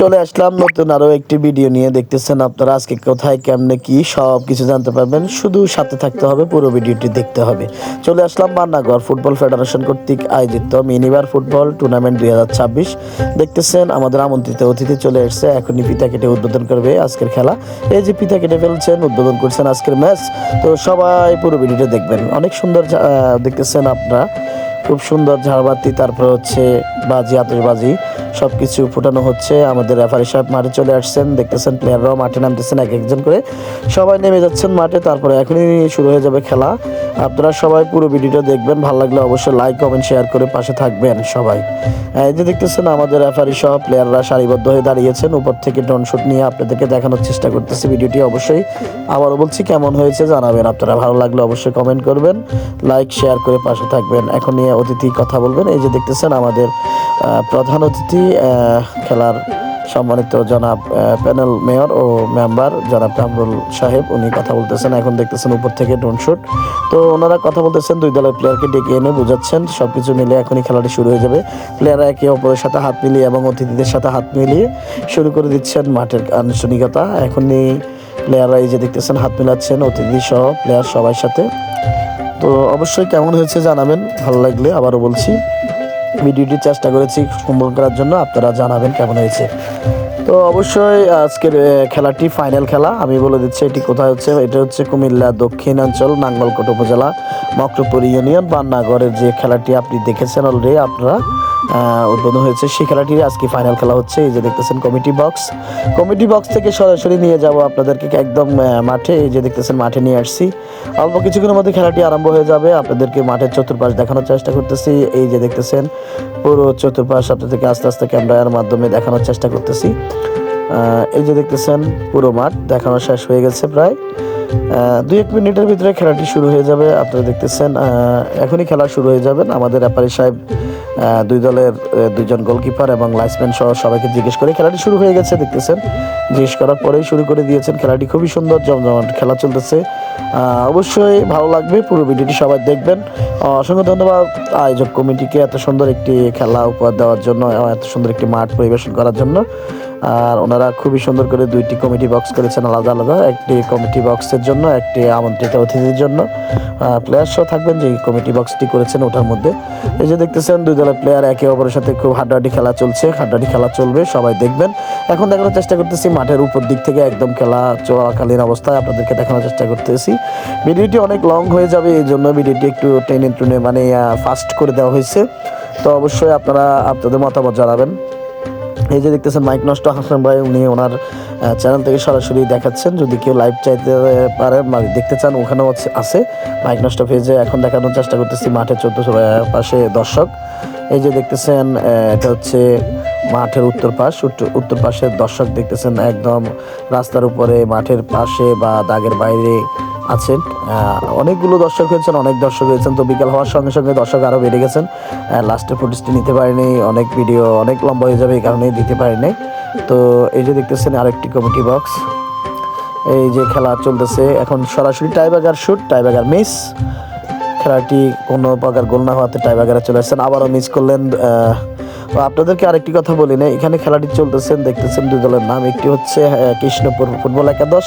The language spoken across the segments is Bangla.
চলে আসলাম নতুন আরো একটি ভিডিও নিয়ে। দেখতেছেন আপনারা আজকে কোথায় কেমনে কি সব কিছু জানতে পারবেন, শুধু সাথে থাকতে হবে, পুরো ভিডিওটি দেখতে হবে। চলে আসলাম বান্নাগড় ফুটবল ফেডারেশন কর্তৃক আয়োজিত মিনিবার ফুটবল টুর্নামেন্ট 2026। দেখতেছেন আমাদের আমন্ত্রিত অতিথি চলে এসেছে, এখনই পিতা কেটে উদ্বোধন করবে আজকের খেলা। এই যে পিতা কেটে ফেলছেন, উদ্বোধন করছেন আজকের ম্যাচ। তো সবাই পুরো ভিডিওটা দেখবেন, অনেক সুন্দর দেখতেছেন আপনারা, খুব সুন্দর ঝাড়বাতি, তারপর হচ্ছে বাজি, আতশবাজি সব কিছু ফুটানো হচ্ছে। আমাদের রেফারি সাহেব মাঠে চলে আসছেন, দেখতেছেন প্লেয়াররাও মাঠে নামতেছেন এক একজন করে, সবাই নেমে যাচ্ছেন মাঠে। তারপরে এখনই শুরু হয়ে যাবে খেলা। আপনারা সবাই পুরো ভিডিওটা দেখবেন, ভালো লাগলে অবশ্যই লাইক কমেন্ট শেয়ার করে পাশে থাকবেন সবাই। এই যে দেখতেছেন আমাদের রেফারি সহ প্লেয়াররা সারিবদ্ধ হয়ে দাঁড়িয়েছেন, উপর থেকে ড্রোন শুট নিয়ে আপনাদেরকে দেখানোর চেষ্টা করতেছি। ভিডিওটি অবশ্যই আবারও বলছি কেমন হয়েছে জানাবেন আপনারা, ভালো লাগলে অবশ্যই কমেন্ট করবেন, লাইক শেয়ার করে পাশে থাকবেন। এখন নিয়ে অতিথি কথা বলবেন। এই যে দেখতেছেন আমাদের প্রধান অতিথি খেলার সম্মানিত জনাব প্যানেল মেয়র ও মেম্বার জনাব কামরুল সাহেব, উনি কথা বলতেছেন। এখন দেখতেছেন উপর থেকে ড্রোন শুট, তো ওনারা কথা বলতেছেন, দুই দলের প্লেয়ারকে ডেকে এনে বোঝাচ্ছেন। সব কিছু মিলে এখনই খেলাটি শুরু হয়ে যাবে। প্লেয়াররা একে অপরের সাথে হাত মিলিয়ে এবং অতিথিদের সাথে হাত মিলিয়ে শুরু করে দিচ্ছেন মাঠের আনুষ্ঠানিকতা। এখনই প্লেয়াররা এই যে দেখতেছেন হাত মিলাচ্ছেন, অতিথি সহ প্লেয়ার সবার সাথে। তো অবশ্যই কেমন হয়েছে জানাবেন, ভালো লাগলে আবারও বলছি ভিডিওটি চেষ্টা করেছি সুন্দর করার জন্য, আপনারা জানাবেন কেমন হয়েছে। তো অবশ্যই আজকের খেলাটি ফাইনাল খেলা, আমি বলে দিচ্ছি এটি কোথায় হচ্ছে। এটা হচ্ছে কুমিল্লা দক্ষিণাঞ্চল নাঙ্গলকোট উপজেলা মকরপুর ইউনিয়ন বান্নাগড়ের যে খেলাটি আপনি দেখেছেন অলরেডি, আপনারা উদ্বোধন হয়েছে সেই খেলাটির আজকে ফাইনাল খেলা হচ্ছে। এই যে দেখতেছেন কমিটি বক্স থেকে সরাসরি নিয়ে যাব আপনাদেরকে একদম মাঠে। এই যে দেখতেছেন মাঠে নিয়ে আসছি, অল্প কিছুক্ষণের মধ্যে খেলাটি আরম্ভ হয়ে যাবে। আপনাদেরকে মাঠের চতুর্পাশ দেখানোর চেষ্টা করতেছি। এই যে দেখতেছেন পুরো চতুর্পাশ আপনাদেরকে আস্তে আস্তে ক্যামেরার মাধ্যমে দেখানোর চেষ্টা করতেছি। এই যে দেখতেছেন পুরো মাঠ দেখানো শেষ হয়ে গেছে প্রায় 2-1 মিনিটের ভিতরে খেলাটি শুরু হয়ে যাবে। আপনারা দেখতেছেন এখনই খেলা শুরু হয়ে যাবেন। আমাদের রেফারি সাহেব দুই দলের দুইজন গোলকিপার এবং লাইসম্যান সহ সবাইকে জিজ্ঞেস করে খেলাটি শুরু হয়ে গেছে। দেখতেছেন জিজ্ঞেস করার পরেই শুরু করে দিয়েছেন খেলাটি। খুবই সুন্দর জমজমাট খেলা চলতেছে, অবশ্যই ভালো লাগবে, পুরো ভিডিওটি সবাই দেখবেন। অসংখ্য ধন্যবাদ আয়োজক কমিটিকে এত সুন্দর একটি খেলা উপহার দেওয়ার জন্য, এত সুন্দর একটি মাঠ পরিবেশন করার জন্য। আর ওনারা খুবই সুন্দর করে 2টি কমিটি বক্স করেছেন আলাদা আলাদা, একটি কমিটি বক্সের জন্য, একটি আমন্ত্রিত অতিথির জন্য। প্লেয়ার সহ থাকবেন যে কমিটি বক্সটি করেছেন ওটার মধ্যে। এই যে দেখতেছেন দুই দলের প্লেয়ার একে অপরের সাথে খুব হাড্ডাহাড্ডি খেলা চলছে, হাড্ডাহাড্ডি খেলা চলবে, সবাই দেখবেন। এখন দেখানোর চেষ্টা করতেছি মাঠের উপর দিক থেকে একদম খেলা চলাকালীন অবস্থায় আপনাদেরকে দেখানোর চেষ্টা করতেছি। ভিডিওটি অনেক লং হয়ে যাবে, এই জন্য ভিডিওটি একটু টেনে মানে ফাস্ট করে দেওয়া হয়েছে। তো অবশ্যই আপনারা আপনাদের মতামত জানাবেন। এই যে দেখতেছেন মাইক নষ্ট হাসান ভাই, উনি ওনার চ্যানেল থেকে সরাসরি দেখাচ্ছেন। যদি কেউ লাইভ চাইতে পারেন দেখতে চান, ওখানেও আছে মাইক নষ্ট পেজে। এখন দেখানোর চেষ্টা করতেছি মাঠের পাশে দর্শক। এই যে দেখতেছেন এটা হচ্ছে মাঠের উত্তর পাশের দর্শক দেখতেছেন, একদম রাস্তার উপরে মাঠের পাশে বা দাগের বাইরে আছেন। অনেকগুলো দর্শক হয়েছেন, অনেক দর্শক হয়েছেন। তো বিকাল হওয়ার সঙ্গে সঙ্গে দর্শক আরও বেড়ে গেছেন। লাস্টের ফুটেজটি নিতে পারিনি, অনেক ভিডিও অনেক লম্বা হয়ে যাবে, এই কারণেই দিতে পারিনি। তো এই যে দেখতেছেন আরেকটি কমিটি বক্স। এই যে খেলা চলতেছে এখন সরাসরি টাইব্রেকার শুট, টাইব্রেকার মিস। খেলাটি কোনো প্রকার গোল না হওয়াতে টাইব্রেকারে চলে আসছেন, আবারও মিস করলেন। আপনাদেরকে আরেকটি কথা বলি না, এখানে খেলাটি চলতেছেন, দেখতেছেন দুই দলের নাম, একটি হচ্ছে কৃষ্ণপুর ফুটবল একাদশ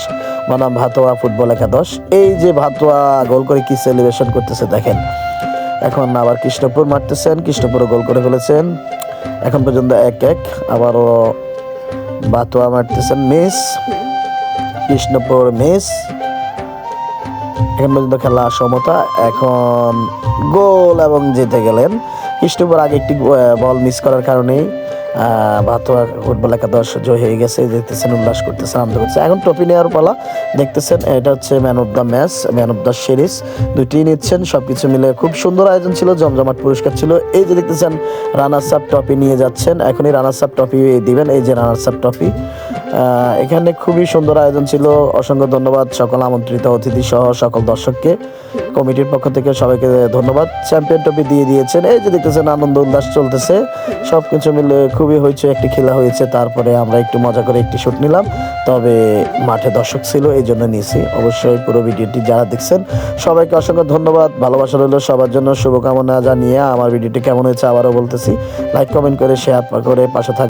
বনাম ভাতোয়া ফুটবল একাদশ। এই যে ভাতোয়া গোল করে কি সেলিব্রেশন করতেছে দেখেন। এখন আবার কৃষ্ণপুর মারতেছেন, কৃষ্ণপুরও গোল করে ফেলেছেন। এখন পর্যন্ত 1-1। আবারও ভাতোয়া মারতেছেন, মিস, কৃষ্ণপুর মিস। এখন পর্যন্ত খেলা সমতা, এখন গোল এবং জিতে গেলেন কৃষ্ণপুর। আগে একটি বল মিস করার কারণেই ভাতোয়া ফুটবল একাদশ জয় হয়ে গেছে। দেখতেছেন উল্লাস করতেছে, আনন্দ করছে। এখন ট্রফি নেওয়ার পালা। দেখতেছেন এটা হচ্ছে man of the match, man of the series, দুইটি নিচ্ছেন। সবকিছু মিলে খুব সুন্দর আয়োজন ছিল, জমজমাট পুরস্কার ছিল। এই যে দেখতেছেন রানার্স আপ ট্রফি নিয়ে যাচ্ছেন, এখনই রানার্স আপ ট্রফি দিবেন। এই যে রানার্স আপ ট্রফি, এখানে খুবই সুন্দর আয়োজন ছিল। অসংখ্য ধন্যবাদ সকল আমন্ত্রিত অতিথি সহ সকল দর্শককে, কমিটির পক্ষ থেকে সবাইকে ধন্যবাদ। চ্যাম্পিয়ন ট্রফি দিয়ে দিয়েছেন। এই যে দেখতেছেন আনন্দ উল্লাস চলতেছে, সব কিছু মিলে খুবই হয়েছে, একটি খেলা হয়েছে। তারপরে আমরা একটু মজা করে একটি শুট নিলাম, তবে মাঠে দর্শক ছিল এই জন্য নিয়েছি। অবশ্যই পুরো ভিডিওটি যারা দেখছেন সবাইকে অসংখ্য ধন্যবাদ, ভালোবাসা রইল সবার জন্য, শুভকামনা জানিয়ে আমার ভিডিওটি কেমন হয়েছে আবারও বলতেছি, লাইক কমেন্ট করে শেয়ার করে পাশে থাকবেন।